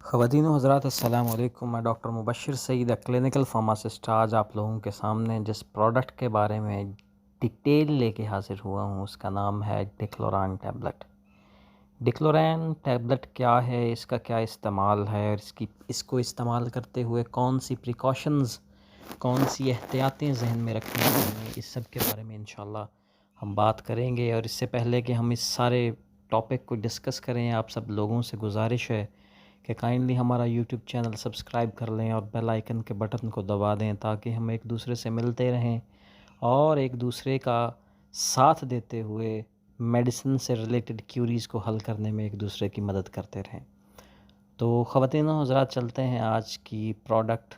ख़वातीन व हज़रात अस्सलाम वालेकुम। मैं doctor Mubashshir Saeed clinical pharmacist आज आप लोगों के सामने जिस प्रोडक्ट के बारे में डिटेल लेके हाज़िर हुआ हूँ उसका नाम है डिक्लोरान टैबलेट। डिक्लोरान टैबलेट क्या है, इसका क्या इस्तेमाल है और इसको इस्तेमाल करते हुए कौन सी प्रिकॉशंस, कौन सी एहतियातें ज़हन में रखनी चाहिए, इस सब के बारे में इंशाल्लाह हम बात करेंगे। और इससे पहले कि हम इस सारे टॉपिक को डिस्कस करें, आप सब लोगों से गुजारिश है कि काइंडली हमारा यूट्यूब चैनल सब्सक्राइब कर लें और बेल आइकन के बटन को दबा दें ताकि हम एक दूसरे से मिलते रहें और एक दूसरे का साथ देते हुए मेडिसिन से रिलेटेड क्यूरीज़ को हल करने में एक दूसरे की मदद करते रहें। तो ख़वातीन व हज़रात, चलते हैं आज की प्रोडक्ट,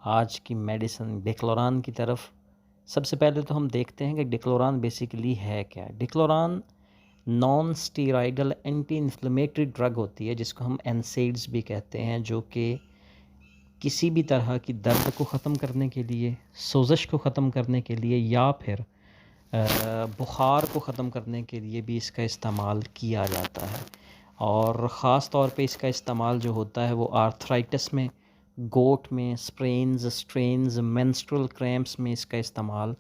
आज की मेडिसिन डिक्लोरान की तरफ। सबसे पहले तो हम देखते हैं कि डिक्लोरान बेसिकली है क्या। Dicloran non steroidal anti inflammatory drug होती है जिसको हम एनसेड्स भी कहते हैं, जो कि किसी भी तरह की दर्द को ख़त्म करने के लिए, सोज़श को ख़त्म करने के लिए या फिर बुखार को ख़त्म करने के लिए भी इसका इस्तेमाल किया जाता है। और ख़ास तौर पे इसका इस्तेमाल जो होता है वो आर्थराइटिस में, गोट में, स्प्रेन्स, स्ट्रेन्स, मेंस्ट्रुअल क्रैम्प्स में इसका इस्तेमाल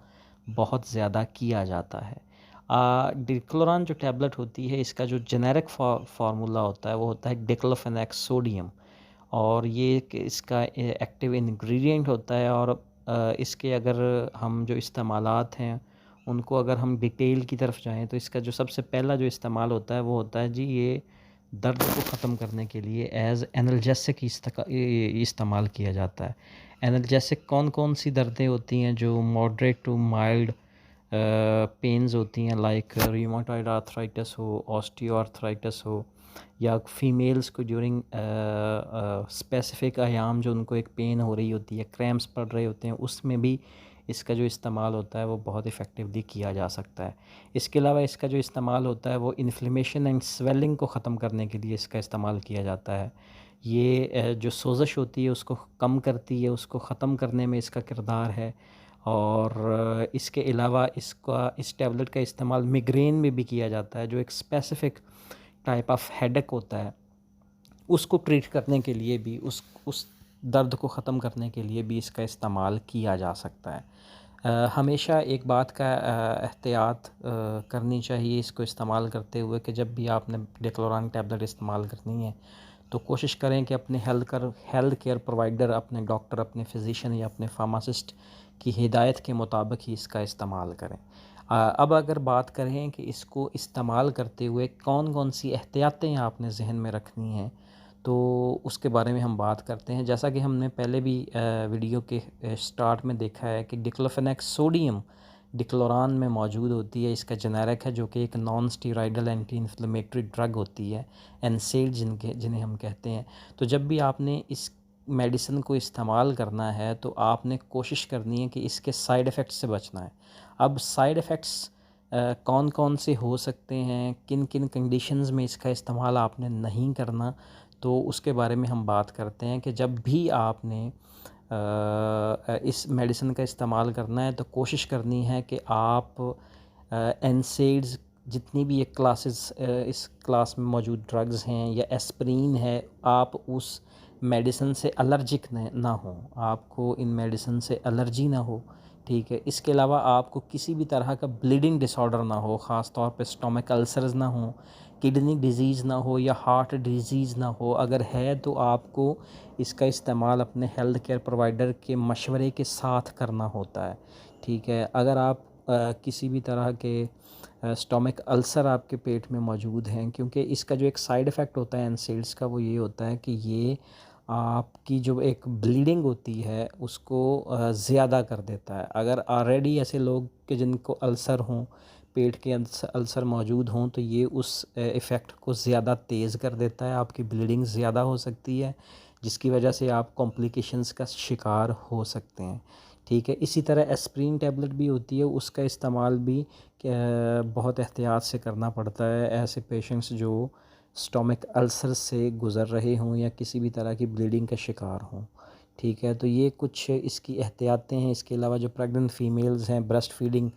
बहुत ज़्यादा किया जाता है। डिक्लोरान जो टैबलेट होती है, इसका जो जेनेरिक फार्मूला होता है वो होता है डिक्लोफेनेक सोडियम, और ये इसका एक्टिव इंग्रेडिएंट होता है। और इसके अगर हम जो इस्तेमालात हैं उनको अगर हम डिटेल की तरफ जाएँ तो इसका जो सबसे पहला जो इस्तेमाल होता है वो होता है जी, ये दर्द को ख़त्म करने के लिए एज़ एनाल्जेसिक इस्तेमाल किया जाता है। एनाल्जेसिक कौन कौन सी दर्दें होती हैं जो मॉडरेट टू माइल्ड पेन्स होती हैं, लाइक रूमेटॉइड आर्थराइटिस हो, ऑस्टियोआर्थराइटिस हो, या फीमेल्स को ड्यूरिंग स्पेसिफ़िक अयाम जो उनको एक पेन हो रही होती है, क्रैम्प्स पड़ रहे होते हैं, उसमें भी इसका जो इस्तेमाल होता है वो बहुत इफ़ेक्टिवली किया जा सकता है। इसके अलावा इसका जो इस्तेमाल होता है वो इन्फ्लेमेशन एंड स्वेलिंग को ख़त्म करने के लिए इसका इस्तेमाल किया जाता है। ये जो सोज़श होती है उसको कम करती है, उसको ख़त्म करने में इसका किरदार है। और इसके अलावा इस टैबलेट का इस्तेमाल मिग्रेन में भी किया जाता है, जो एक स्पेसिफ़िक टाइप ऑफ हेडेक होता है, उसको ट्रीट करने के लिए भी, उस दर्द को ख़त्म करने के लिए भी इसका इस्तेमाल किया जा सकता है। हमेशा एक बात का एहतियात करनी चाहिए इसको इस्तेमाल करते हुए कि जब भी आपने डिक्लोरान टैबलेट इस्तेमाल करनी है तो कोशिश करें कि अपने हेल्थ केयर प्रोवाइडर, अपने डॉक्टर, अपने फिजिशियन या अपने फार्मासिस्ट की हिदायत के मुताबिक ही इसका इस्तेमाल करें। अब अगर बात करें कि इसको इस्तेमाल करते हुए कौन कौन सी एहतियातें आपने ज़हन में रखनी हैं, तो उसके बारे में हम बात करते हैं। जैसा कि हमने पहले भी वीडियो के स्टार्ट में देखा है कि डिक्लोफेनेक सोडियम डिक्लोरान में मौजूद होती है। इसका जेनेरिक है जो कि एक non steroidal anti inflammatory drug होती है, एनसेड जिन्हें हम कहते हैं। तो जब भी आपने इस मेडिसिन को इस्तेमाल करना है तो आपने कोशिश करनी है कि इसके साइड इफ़ेक्ट्स से बचना है। अब साइड इफ़ेक्ट्स कौन कौन से हो सकते हैं, किन किन कंडीशंस में इसका इस्तेमाल आपने नहीं करना, तो उसके बारे में हम बात करते हैं कि जब भी आपने इस मेडिसिन का इस्तेमाल करना है तो कोशिश करनी है कि आप एनसेड्स, जितनी भी ये क्लासेस इस क्लास में मौजूद ड्रग्स हैं या एस्प्रिन है, आप उस मेडिसिन से एलर्जिक ना हो, आपको इन मेडिसिन से एलर्जी ना हो, ठीक है। इसके अलावा आपको किसी भी तरह का ब्लीडिंग डिसऑर्डर ना हो, ख़ास तौर पे स्टोमक अल्सर्स ना हो, किडनी डिज़ीज़ ना हो या हार्ट डिज़ीज़ ना हो। अगर है तो आपको इसका इस्तेमाल अपने हेल्थ केयर प्रोवाइडर के मशवरे के साथ करना होता है, ठीक है। अगर आप किसी भी तरह के स्टोमक अल्सर आपके पेट में मौजूद हैं, क्योंकि इसका जो एक साइड इफ़ेक्ट होता है एनसेड्स का, वो ये होता है कि ये आपकी जो एक ब्लीडिंग होती है उसको ज़्यादा कर देता है। अगर ऑलरेडी ऐसे लोग के जिनको अल्सर हों, पेट के अल्सर मौजूद हों, तो ये उस इफ़ेक्ट को ज़्यादा तेज़ कर देता है, आपकी ब्लीडिंग ज़्यादा हो सकती है, जिसकी वजह से आप कॉम्प्लिकेशंस का शिकार हो सकते हैं, ठीक है। इसी तरह एस्प्रिन टैबलेट भी होती है, उसका इस्तेमाल भी बहुत एहतियात से करना पड़ता है ऐसे पेशेंट्स जो स्टोमक अल्सर से गुज़र रहे हों या किसी भी तरह की ब्लीडिंग का शिकार हों, ठीक है। तो ये कुछ इसकी एहतियातें हैं। इसके अलावा जो प्रेग्नेंट फ़ीमेल्स हैं, ब्रेस्ट फीडिंग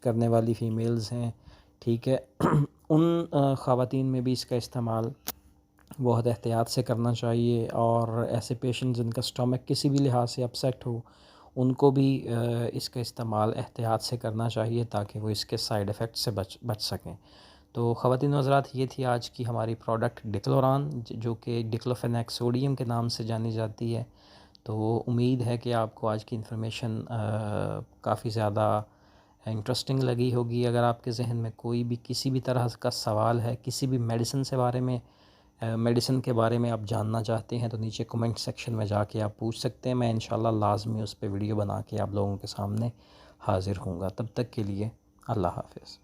करने वाली फ़ीमेल्स हैं, ठीक है, उन ख़वातीन में भी इसका इस्तेमाल बहुत एहतियात से करना चाहिए। और ऐसे पेशेंट जिनका स्टमक किसी भी लिहाज से अपसेट हो, उनको भी इसका इस्तेमाल एहतियात से करना चाहिए ताकि वो इसके साइड इफ़ेक्ट से बच सकें। तो ख़वातीन व हज़रात, ये थी आज की हमारी प्रोडक्ट डिक्लोरान, जो कि डिक्लोफेनेक सोडियम के नाम से जानी जाती है। तो उम्मीद है कि आपको आज की इन्फॉर्मेशन काफ़ी ज़्यादा इंटरेस्टिंग लगी होगी। अगर आपके जहन में कोई भी किसी भी तरह का सवाल है, किसी भी मेडिसिन के बारे में आप जानना चाहते हैं, तो नीचे कमेंट सेक्शन में जाके आप पूछ सकते हैं। मैं इंशाल्लाह लाजमी उस पर वीडियो बना के आप लोगों के सामने हाज़िर हूँगा। तब तक के लिए अल्लाह हाफ़िज़।